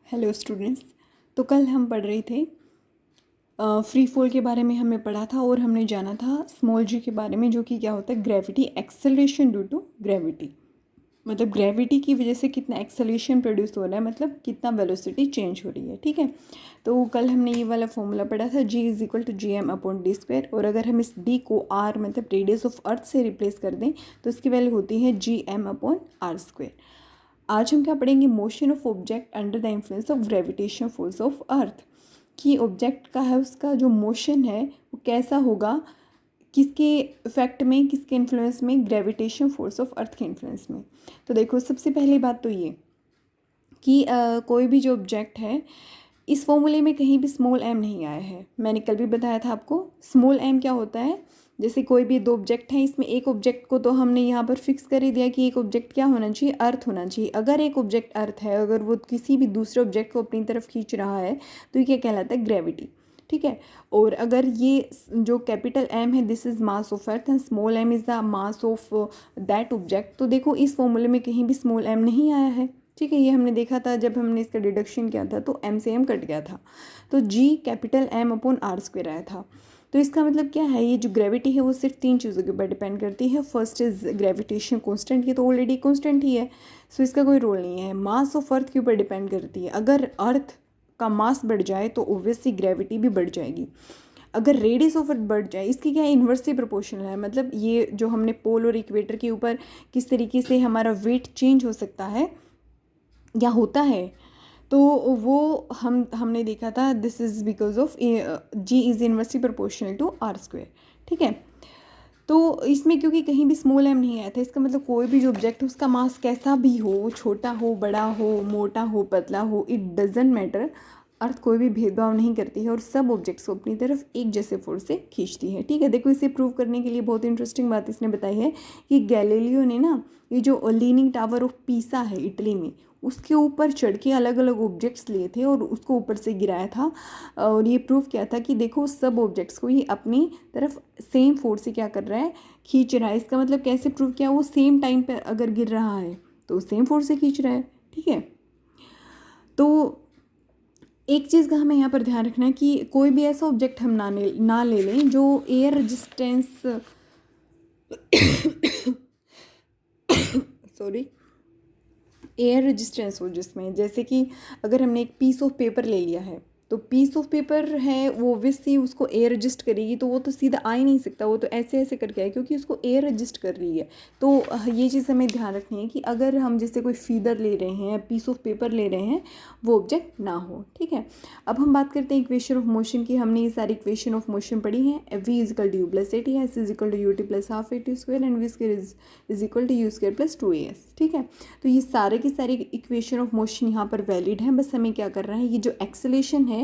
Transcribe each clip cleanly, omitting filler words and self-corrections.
Hello students. तो कल हम पढ़ रहे थे फ्री फॉल के बारे में हमने पढ़ा था और हमने जाना था स्मॉल जी के बारे में, जो कि क्या होता है gravity acceleration due to gravity. मतलब ग्रेविटी की वजह से कितना एक्सेलरेशन प्रोड्यूस हो रहा है, मतलब कितना वेलोसिटी चेंज हो रही है। ठीक है, तो कल हमने ये वाला फॉर्मूला पढ़ा था G=GM/d²। और अगर हम इस d को r मतलब रेडियस ऑफ अर्थ से रिप्लेस कर दें तो इसकी वैल्यू होती है Gm/r²। आज हम क्या पढ़ेंगे, motion of object under the influence of gravitation force of earth. कि ऑब्जेक्ट का है उसका जो मोशन है वो कैसा होगा, किसके इफेक्ट में, किसके इन्फ्लुएंस में, ग्रेविटेशन फोर्स ऑफ अर्थ के इन्फ्लुएंस में। तो देखो सबसे पहली बात तो ये कि कोई भी जो ऑब्जेक्ट है, इस फॉर्मूले में कहीं भी स्मॉल एम नहीं आया है। मैंने कल भी बताया था आपको स्मॉल एम क्या होता है। जैसे कोई भी दो ऑब्जेक्ट हैं, इसमें एक ऑब्जेक्ट को तो हमने यहाँ पर फिक्स कर ही दिया कि एक ऑब्जेक्ट क्या होना चाहिए, अर्थ होना चाहिए। अगर एक ऑब्जेक्ट अर्थ है, अगर वो किसी भी दूसरे ऑब्जेक्ट को अपनी तरफ खींच रहा है तो ये क्या कहलाता है, ग्रेविटी। ठीक है, और अगर ये जो कैपिटल एम है this is mass of earth and small M is the mass of that object. तो देखो इस फॉर्मूले में कहीं भी स्मॉल एम नहीं आया है। ठीक है, ये हमने देखा था जब हमने इसका डिडक्शन किया था तो एम से एम कट गया था, तो जी कैपिटल M/r² आया था। तो इसका मतलब क्या है, ये जो ग्रेविटी है वो सिर्फ तीन चीज़ों के ऊपर डिपेंड करती है। फर्स्ट इज़ ग्रेविटेशन कांस्टेंट, ये तो ऑलरेडी कांस्टेंट ही है, सो इसका कोई रोल नहीं है। मास ऑफ अर्थ के ऊपर डिपेंड करती है। अगर अर्थ का मास बढ़ जाए तो ऑब्वियसली ग्रेविटी भी बढ़ जाएगी। अगर रेडियस ऑफ अर्थ बढ़ जाए, इसकी क्या इन्वर्सली प्रोपोर्शनल है। मतलब ये जो हमने पोल और इक्वेटर के ऊपर किस तरीके से हमारा वेट चेंज हो सकता है या होता है, तो वो हमने देखा था this is because of G is inversely proportional to r²। ठीक है, तो इसमें क्योंकि कहीं भी स्मॉल एम नहीं आया था, इसका मतलब कोई भी जो ऑब्जेक्ट है उसका मास कैसा भी हो, छोटा हो, बड़ा हो, मोटा हो, पतला हो, इट डजेंट मैटर। अर्थ कोई भी भेदभाव नहीं करती है और सब ऑब्जेक्ट्स को अपनी तरफ एक जैसे फोर्स से खींचती है। ठीक है, देखो इसे प्रूव करने के लिए बहुत इंटरेस्टिंग बात इसने बताई है कि गैलीलियो ने ना ये जो लीनिंग टावर ऑफ पीसा है इटली में, उसके ऊपर चढ़ के अलग अलग ऑब्जेक्ट्स लिए थे और उसको ऊपर से गिराया था और ये प्रूव किया था कि देखो सब ऑब्जेक्ट्स को ये अपनी तरफ सेम फोर्स से क्या कर रहा है, खींच रहा है। इसका मतलब कैसे प्रूव किया, वो सेम टाइम पर अगर गिर रहा है तो सेम फोर्स से खींच रहा है। ठीक है, तो एक चीज़ का हमें यहाँ पर ध्यान रखना है कि कोई भी ऐसा ऑब्जेक्ट हम ना ले लें जो air resistance sorry air resistance हो, जिसमें जैसे कि अगर हमने एक पीस ऑफ पेपर ले लिया है, तो पीस ऑफ पेपर है वो ऑब्वियसली उसको एयर रजिस्ट करेगी, तो वो तो सीधा आ ही नहीं सकता, वो तो ऐसे ऐसे करके आए क्योंकि उसको एयर रजिस्ट कर रही है। तो ये चीज़ हमें ध्यान रखनी है कि अगर हम जैसे कोई फीदर ले रहे हैं, पीस ऑफ पेपर ले रहे हैं, वो ऑब्जेक्ट ना हो। ठीक है, अब हम बात करते हैं इक्वेशन ऑफ मोशन की। हमने ये सारी इक्वेशन ऑफ मोशन पढ़ी है। V=U+80, S=UT+12AT² and V²=U²+2AS। ठीक है, तो ये सारे की सारी इक्वेशन ऑफ मोशन यहाँ पर वैलिड है। बस हमें क्या करना है, ये जो एक्सेलेरेशन है,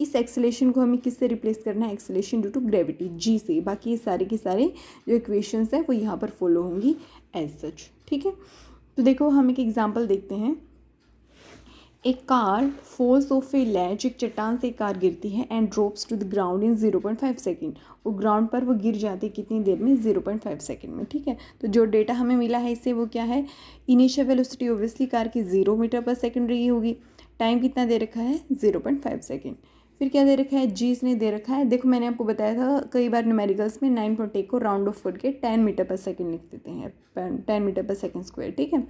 इस एक्सेलेरेशन को हमें किससे रिप्लेस करना है, acceleration due to gravity G से। बाकी ये सारे की सारे जो इक्वेशंस है वो यहाँ पर फॉलो होंगी एज सच। ठीक है, तो देखो हम एक एग्जांपल देखते हैं। एक car falls off a ledge, एक चट्टान से एक कार गिरती है and drops to the ground in 0.5 second. और ग्राउंड पर वो गिर जाती है कितनी देर में, 0.5 सेकेंड में। ठीक है, तो जो डेटा हमें मिला है इससे वो क्या है, इनिशियल वेलोसिटी ऑब्वियसली कार की 0 मीटर पर सेकेंड रही होगी। टाइम कितना दे रखा है, 0.5 सेकेंड। फिर क्या दे रखा है, जी इसने दे रखा है। देखो मैंने आपको बताया था कई बार न्यूमेरिकल्स में 9.8 को राउंड ऑफ करके 10 मीटर पर सेकेंड लिख देते हैं, 10 मीटर पर सेकेंड स्क्वायर। ठीक है,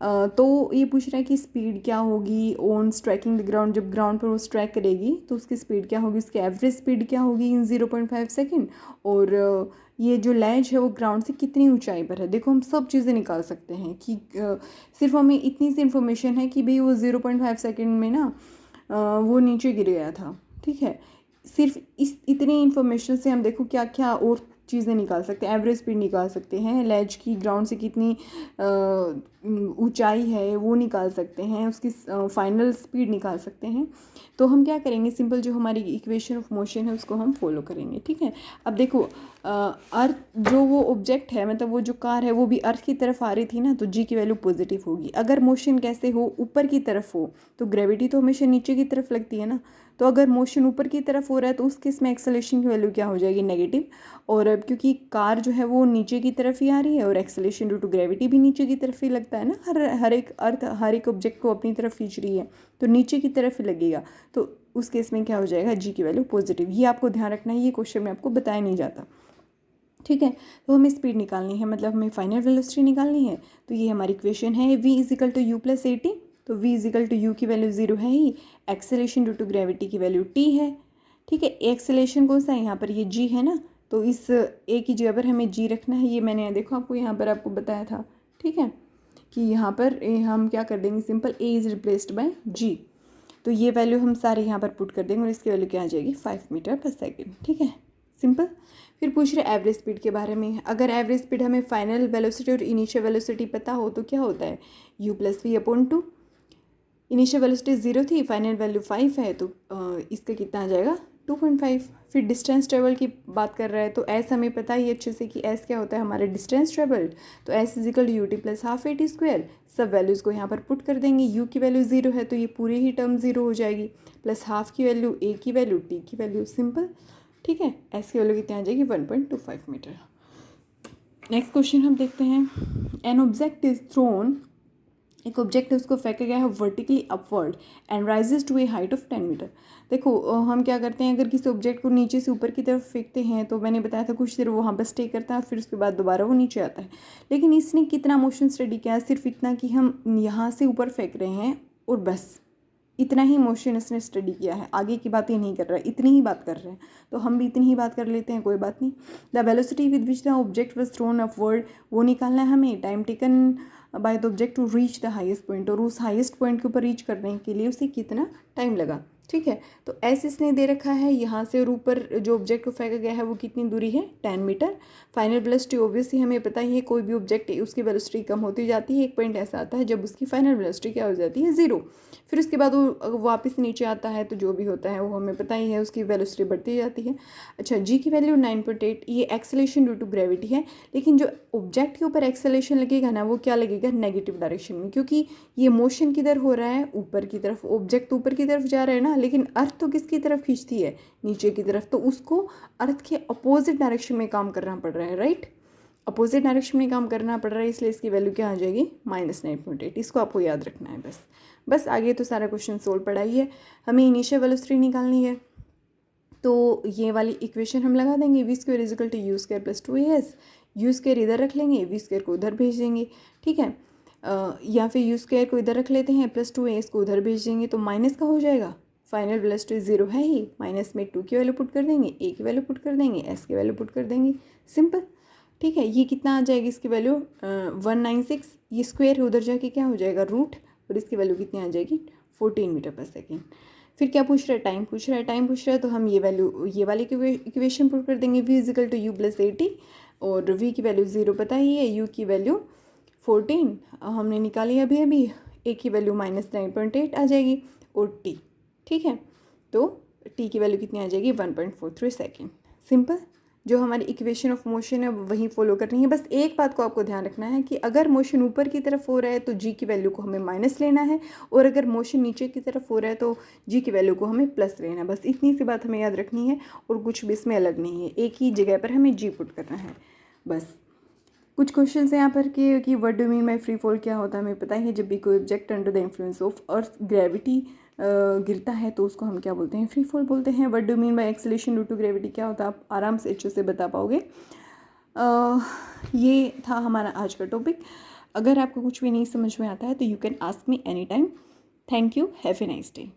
तो ये पूछ रहा है कि स्पीड क्या होगी ऑन स्ट्राइकिंग द ग्राउंड, जब ग्राउंड पर वो स्ट्राइक करेगी तो उसकी स्पीड क्या होगी, उसकी एवरेज स्पीड क्या होगी इन 0.5 सेकेंड। और ये जो लैज है वो ग्राउंड से कितनी ऊंचाई पर है। देखो हम सब चीज़ें निकाल सकते हैं कि सिर्फ हमें इतनी सी इन्फॉर्मेशन है कि भाई वो 0.5 सेकेंड में ना वो नीचे गिर गया था। ठीक है, सिर्फ इस इतनी इन्फॉर्मेशन से हम देखो क्या क्या और चीज़ें निकाल सकते हैं। एवरेज स्पीड निकाल सकते हैं, लैज की ग्राउंड से कितनी ऊंचाई है वो निकाल सकते हैं, उसकी फाइनल स्पीड निकाल सकते हैं। तो हम क्या करेंगे, सिंपल जो हमारी इक्वेशन ऑफ मोशन है उसको हम फॉलो करेंगे। ठीक है, अब देखो अर्थ जो वो ऑब्जेक्ट है, मतलब वो जो कार है वो भी अर्थ की तरफ आ रही थी ना, तो जी की वैल्यू पॉजिटिव होगी। अगर मोशन कैसे हो, ऊपर की तरफ हो, तो ग्रेविटी तो हमेशा नीचे की तरफ लगती है ना। तो अगर मोशन ऊपर की तरफ हो रहा है तो उस केस में एक्सेलरेशन की वैल्यू क्या हो जाएगी, नेगेटिव। और क्योंकि कार जो है वो नीचे की तरफ ही आ रही है और एक्सेलेरेशन ड्यू टू ग्रेविटी भी नीचे की तरफ ही लगता है ना, हर एक ऑब्जेक्ट को अपनी तरफ खींच रही है तो नीचे की तरफ ही लगेगा। तो उस केस में क्या हो जाएगा, जी की वैल्यू पॉजिटिव। ये आपको ध्यान रखना है, ये क्वेश्चन में आपको बताया नहीं जाता। ठीक है, तो हमें स्पीड निकालनी है, मतलब हमें फाइनल वेलोसिटी निकालनी है। तो ये हमारी इक्वेशन है, v is equal to u plus a t. तो v इजिकल टू यू की वैल्यू 0 है ही, एक्सेलेरेशन ड्यू टू ग्रेविटी की वैल्यू t है। ठीक है, एक्सेलेरेशन कौन सा है यहाँ पर, ये g है ना, तो इस a की जगह पर हमें g रखना है। ये मैंने देखो आपको यहाँ पर आपको बताया था। ठीक है, कि यहाँ पर हम क्या कर देंगे, simple a is replaced by g। तो ये वैल्यू हम सारे यहाँ पर पुट कर देंगे और इसकी वैल्यू क्या आ जाएगी, 5 मीटर पर सेकेंड। ठीक है, सिंपल। फिर पूछ रहे एवरेज स्पीड के बारे में। अगर एवरेज स्पीड हमें फाइनल वेलोसिटी और इनिशियल वेलोसिटी पता हो तो क्या होता है, u plus v upon 2। Initial velocity 0 थी, फाइनल वैल्यू 5 है, तो इसका कितना आ जाएगा, 2.5। फिर डिस्टेंस ट्रेवल की बात कर रहा है तो एस हमें पता ही अच्छे से कि एस क्या होता है, हमारे डिस्टेंस ट्रेवल्ड। तो s is equal u t plus half a t square. सब वैल्यूज़ को यहाँ पर पुट कर देंगे। यू की वैल्यू 0 है तो ये पूरी ही टर्म 0 हो जाएगी, प्लस हाफ की वैल्यू, ए की वैल्यू, टी की वैल्यू, सिंपल। ठीक है, एस की वैल्यू कितनी आ जाएगी, 1.25 मीटर। नेक्स्ट क्वेश्चन हम देखते हैं। एन ऑब्जेक्ट इज थ्रोन, एक ऑब्जेक्ट है उसको फेंका गया है vertically upward and rises to a height of 10 metre. देखो हम क्या करते हैं, अगर किसी ऑब्जेक्ट को नीचे से ऊपर की तरफ फेंकते हैं तो मैंने बताया था कुछ देर वो वहाँ पर स्टे करता है, फिर उसके बाद दोबारा वो नीचे आता है। लेकिन इसने कितना मोशन स्टडी किया है, सिर्फ इतना कि हम यहाँ से ऊपर फेंक रहे हैं और बस इतना ही मोशन इसने स्टडी किया है, आगे की बात ये नहीं कर रहा है, इतनी ही बात कर रहे हैं। तो हम भी इतनी ही बात कर लेते हैं, कोई बात नहीं। The velocity with which the object was thrown upward, वो निकालना है हमें। Time taken by the object to reach the highest point, और उस हाईएस्ट पॉइंट के ऊपर रीच करने के लिए उसे कितना टाइम लगा। ठीक है, तो ऐसे इसने दे रखा है, यहाँ से और ऊपर जो ऑब्जेक्ट को फेंका गया है वो कितनी दूरी है, 10 मीटर। फाइनल वेलोसिटी ऑब्वियसली हमें पता ही है, कोई भी ऑब्जेक्ट है उसकी वेलोसिटी कम होती जाती है। एक पॉइंट ऐसा आता है जब उसकी फाइनल वेलोसिटी क्या हो जाती है, 0। फिर उसके बाद वो वापस नीचे आता है, तो जो भी होता है वो हमें पता ही है, उसकी वेलोसिटी बढ़ती जाती है। अच्छा, जी की वैल्यू 9.8, ये एक्सेलेरेशन ड्यू टू ग्रेविटी है। लेकिन जो ऑब्जेक्ट के ऊपर एक्सेलेरेशन लगेगा ना, वो क्या लगेगा, नेगेटिव डायरेक्शन में, क्योंकि ये मोशन किधर हो रहा है, ऊपर की तरफ। ऑब्जेक्ट ऊपर की तरफ जा रहा है ना, लेकिन अर्थ तो किसकी तरफ खींचती है, नीचे की तरफ। तो उसको अर्थ के अपोजिट डायरेक्शन में काम करना पड़ रहा है, राइट, अपोजिट डायरेक्शन में काम करना पड़ रहा है, इसलिए इसकी वैल्यू क्या आ जाएगी, -9.8। इसको आपको याद रखना है बस आगे तो सारा क्वेश्चन सोल्व पड़ा ही है। हमें इनिशियल वेलोसिटी निकालनी है, तो ये वाली इक्वेशन हम लगा देंगे, v square is equal to u square plus 2as। U square इधर रख लेंगे, वी स्क्वायर को उधर भेज देंगे। ठीक है, या फिर यू स्क्वायर को इधर रख लेते हैं, प्लस 2as को उधर भेज देंगे, तो माइनस का हो जाएगा। फाइनल वेलोसिटी 0 है ही, माइनस में 2 की वैल्यू पुट कर देंगे, ए की वैल्यू पुट कर देंगे, एस की वैल्यू पुट कर देंगे, सिंपल। ठीक है, ये कितना आ जाएगी, इसकी वैल्यू 196। ये स्क्वायर उधर जाके क्या हो जाएगा, रूट, और इसकी वैल्यू कितनी आ जाएगी, 14 मीटर पर सेकेंड। फिर क्या पूछ रहा है, टाइम पूछ रहा है, तो हम ये वैल्यू, ये वाली इक्वेशन पुट कर देंगे, v is equal to u plus 80, और v की वैल्यू 0 पता ही है, u की वैल्यू 14 हमने निकाली अभी, a की वैल्यू -9.8 आ जाएगी, और t। ठीक है, तो t की वैल्यू कितनी आ जाएगी, 1.43 सेकेंड। सिंपल, जो हमारी इक्वेशन ऑफ मोशन है वही फॉलो करनी है। बस एक बात को आपको ध्यान रखना है कि अगर मोशन ऊपर की तरफ हो रहा है तो जी की वैल्यू को हमें माइनस लेना है, और अगर मोशन नीचे की तरफ हो रहा है तो जी की वैल्यू को हमें प्लस लेना है। बस इतनी सी बात हमें याद रखनी है, और कुछ भी इसमें अलग नहीं है, एक ही जगह पर हमें जी पुट करना है। बस कुछ क्वेश्चन यहाँ पर कि what do mean by free fall क्या होता है, हमें पता ही है। जब भी कोई object under the influence of earth gravity गिरता है तो उसको हम क्या बोलते हैं, फ्री फॉल बोलते हैं। What do mean by acceleration due to gravity क्या होता है, आप आराम से अच्छे से बता पाओगे। ये था हमारा आज का टॉपिक। अगर आपको कुछ भी नहीं समझ में आता है तो you can ask me any time. Thank you, have a nice day.